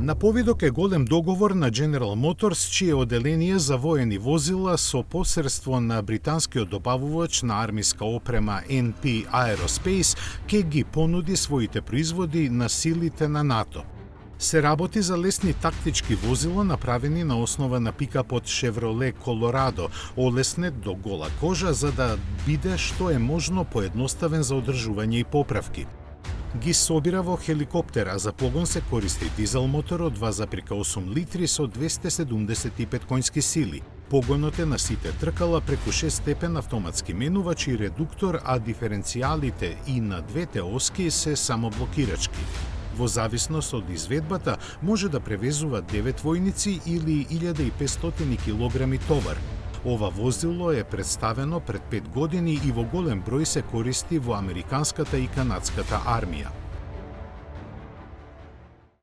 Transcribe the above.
На повидок е голем договор на General Motors, чие оделение за воени возила со посредство на британскиот добавувач на армиска опрема NP Aerospace ке ги понуди своите производи на силите на НАТО. Се работи за лесни тактички возила направени на основа на пикапот Chevrolet Colorado, олеснет до гола кожа за да биде што е можно поедноставен за одржување и поправки. Ги собира во хеликоптер, а за погон се користи дизел мотор од 2,8 литри со 275 конски сили. Погонот е на сите тркала преку 6-степен автоматски менувач и редуктор, а диференцијалите и на двете оски се самоблокирачки. Во зависност од изведбата, може да превезува 9 војници или 1500 килограми товар. Ова возило е представено пред 5 години и во голем број се користи во американската и канадската армија.